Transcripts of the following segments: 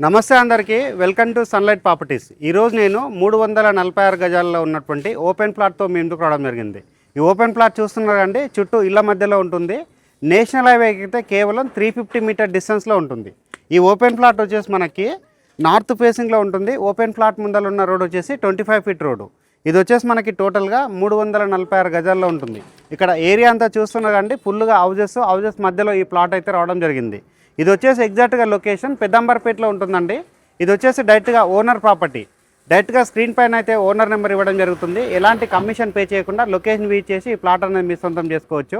నమస్తే అందరికీ welcome to sunlight properties. ఈరోజు నేను 346 గజాల్లో ఉన్నటువంటి ఓపెన్ ప్లాట్తో మీ ముందుకు రావడం జరిగింది. ఈ ఓపెన్ ప్లాట్ చూస్తున్నారండి, చుట్టూ ఇళ్ల మధ్యలో ఉంటుంది. నేషనల్ హైవే అయితే కేవలం 350 మీటర్ డిస్టెన్స్లో ఉంటుంది. ఈ ఓపెన్ ప్లాట్ వచ్చేసి మనకి నార్త్ ఫేసింగ్లో ఉంటుంది. ఓపెన్ ప్లాట్ ముందర ఉన్న రోడ్ వచ్చేసి 25 ఫీట్ రోడ్డు. ఇది వచ్చేసి మనకి టోటల్గా 346 గజాల్లో ఉంటుంది. ఇక్కడ ఏరియా అంతా చూస్తున్నారండి, ఫుల్గా హౌజెస్ మధ్యలో ఈ ప్లాట్ అయితే రావడం జరిగింది. ఇది వచ్చేసి ఎగ్జాక్ట్గా లొకేషన్ పెద్దంబర్పేటలో ఉంటుందండి. ఇది వచ్చేసి డైరెక్ట్గా ఓనర్ ప్రాపర్టీ. డైరెక్ట్గా స్క్రీన్ పైన అయితే ఓనర్ నెంబర్ ఇవ్వడం జరుగుతుంది. ఎలాంటి కమిషన్ పే చేయకుండా లొకేషన్ వీచ్ చేసి ఈ ప్లాట్ అనేది మీ సొంతం చేసుకోవచ్చు.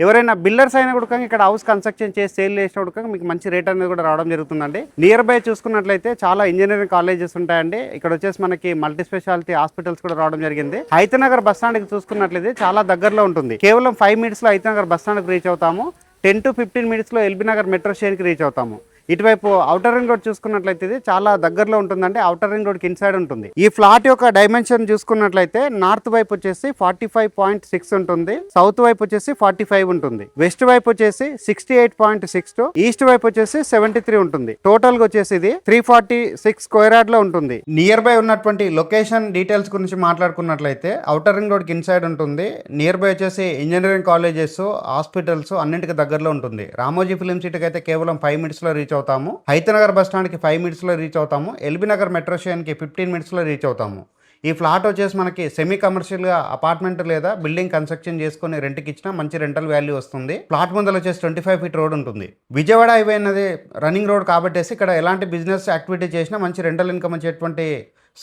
ఎవరైనా బిల్డర్స్ అయినా కూడా ఇక్కడ హౌస్ కన్స్ట్రక్షన్ చేసి సేల్ చేసిన కూడా మీకు మంచి రేట్ అనేది కూడా రావడం జరుగుతుందండి. నియర్ బై చూసుకున్నట్లయితే చాలా ఇంజనీరింగ్ కాలేజెస్ ఉంటాయండి. ఇక్కడ వచ్చేసి మనకి మల్టీ స్పెషాలిటీ హాస్పిటల్స్ కూడా రావడం జరిగింది. హైతనగర్ బస్ స్టాండ్కి చూసుకున్నట్లయితే చాలా దగ్గరలో ఉంటుంది. కేవలం 5 మినిట్స్లో హైతనగర్ బస్ స్టాండ్కి రీచ్ అవుతాము. 10 to 15 మినిట్స్లో ఎల్బీ నగర్ మెట్రో స్టేషన్కి రీచ్ అవుతాము. ఇటువైపు ఔటర్ రింగ్ రోడ్ చూసుకున్నట్లయితే ఇది చాలా దగ్గరలో ఉంటుందండి. ఔటర్ రింగ్ రోడ్కి ఇన్సైడ్ ఉంటుంది. ఈ ఫ్లాట్ యొక్క డైమెన్షన్ చూసుకున్నట్లయితే నార్త్ వైపు వచ్చేసి 45.6 ఉంటుంది, సౌత్ వైపు వచ్చేసి 45 ఉంటుంది, వెస్ట్ వైపు వచ్చేసి 68.62, ఈస్ట్ వైపు వచ్చేసి 73 ఉంటుంది. టోటల్ గా వచ్చేసి ఇది 346 స్క్వేర్ యార్డ్ లో ఉంటుంది. నియర్ బై ఉన్నటువంటి లొకేషన్ డీటెయిల్స్ గురించి మాట్లాడుకున్నట్లయితే ఔటర్ రింగ్ రోడ్కి ఇన్సైడ్ ఉంటుంది. నియర్ బై వచ్చేసి ఇంజనీరింగ్ కాలేజెస్, హాస్పిటల్స్ అన్నింటికి దగ్గరలో ఉంటుంది. రామోజీ ఫిలిం సిటీకి అయితే కేవలం 5 మినిట్స్ లో రీచ్ అవుతాము. హైతనగర్ బస్ స్టాండ్కి 5 మినిట్స్లో రీచ్ అవుతాము. ఎల్బీ నగర్ మెట్రో స్టేషన్కి 15 మినిట్స్లో రీచ్ అవుతాము. ఈ ఫ్లాట్ వచ్చేసి మనకి సెమీ కమర్షియల్గా అపార్ట్మెంట్ లేదా బిల్డింగ్ కన్స్ట్రక్షన్ చేసుకుని రెంట్కి ఇచ్చినా మంచి రెంటల్ వాల్యూ వస్తుంది. ప్లాట్ ముందర వచ్చేసి 25 ఫీట్ రోడ్ ఉంటుంది. విజయవాడ హైవే అనేది రన్నింగ్ రోడ్ కాబట్టి ఇక్కడ ఎలాంటి బిజినెస్ యాక్టివిటీ చేసినా మంచి రెంటల్ ఇన్కమ్ వచ్చేటువంటి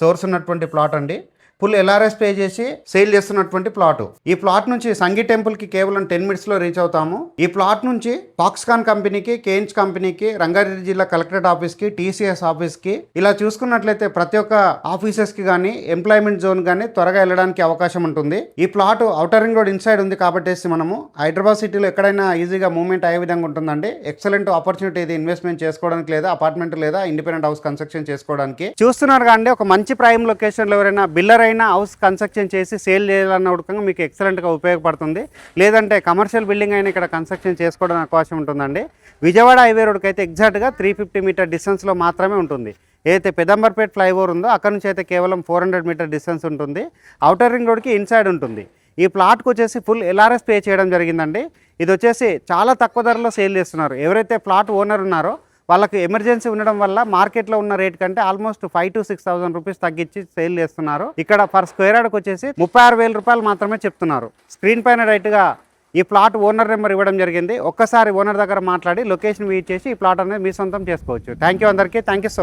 సోర్స్ ఉన్నటువంటి ప్లాట్ అండి. ఫుల్ ఎల్ఆర్ఎస్ పే చేసి సేల్ చేస్తున్నటువంటి ప్లాట్. ఈ ప్లాట్ నుంచి సంగీ టెంపుల్ కి కేవలం 10 మినిట్స్ లో రీచ్ అవుతాము. ఈ ప్లాట్ నుంచి ఫాక్స్కాన్ కంపెనీకి, కేన్స్ కంపెనీకి, రంగారెడ్డి జిల్లా కలెక్టరేట్ ఆఫీస్ కి, టీసీఎస్ ఆఫీస్ కి, ఇలా చూసుకున్నట్లయితే ప్రతి ఒక్క ఆఫీసెస్ కి కానీ ఎంప్లాయ్మెంట్ జోన్ కానీ త్వరగా వెళ్ళడానికి అవకాశం ఉంటుంది. ఈ plot outer ring road inside ఉంది కాబట్టి మనము హైదరాబాద్ సిటీలో ఎక్కడైనా ఈజీగా మూవ్మెంట్ అయ్యే విధంగా ఉంటుందండి. ఎక్సలెంట్ ఆపర్చునిటీ ఇది ఇన్వెస్ట్మెంట్ చేసుకోవడానికి లేదా అపార్ట్మెంట్ లేదా ఇండిపెండెంట్ హౌస్ కన్స్ట్రక్షన్ చేసుకోవడానికి. చూస్తున్నారు కానీ ఒక మంచి ప్రైమ్ లొకేషన్ లో ఎవరైనా బిల్లర్ అయినా హౌస్ కన్స్ట్రక్షన్ చేసి సేల్ చేయాలన్న ఉడకంగా మీకు ఎక్సలెంట్గా ఉపయోగపడుతుంది. లేదంటే కమర్షియల్ బిల్డింగ్ అయినా ఇక్కడ కన్స్ట్రక్షన్ చేసుకోవడానికి అవకాశం ఉంటుందండి. విజయవాడ హైవే రోడ్కి అయితే ఎగ్జాక్ట్గా 350 మీటర్ డిస్టెన్స్లో మాత్రమే ఉంటుంది. ఏదైతే పెదంబర్పేట ఫ్లైఓవర్ ఉందో అక్కడ నుంచి అయితే కేవలం 400 మీటర్ డిస్టెన్స్ ఉంటుంది. ఔటర్ రింగ్ రోడ్కి ఇన్సైడ్ ఉంటుంది. ఈ ప్లాట్కి వచ్చేసి ఫుల్ ఎల్ఆర్ఎస్ పే చేయడం జరిగిందండి. ఇది వచ్చేసి చాలా తక్కువ ధరలో సేల్ చేస్తున్నారు. ఎవరైతే ప్లాట్ ఓనర్ ఉన్నారో వాళ్ళకి ఎమర్జెన్సీ ఉండడం వల్ల మార్కెట్లో ఉన్న రేట్ కంటే ఆల్మోస్ట్ 5,000 to 6,000 రూపీస్ తగ్గించి సేల్ చేస్తున్నారు. ఇక్కడ పర్ స్క్వేర్ యార్డ్కి వచ్చేసి 36,000 రూపాయలు మాత్రమే చెప్తున్నారు. స్క్రీన్ పైన రైట్గా ఈ ప్లాట్ ఓనర్ నెంబర్ ఇవ్వడం జరిగింది. ఒక్కసారి ఓనర్ దగ్గర మాట్లాడి లొకేషన్ వీచ్ చేసి ఈ ప్లాట్ అనేది మీ సొంతం చేసుకోవచ్చు. థ్యాంక్ యూ అందరికీ. Thank you so much.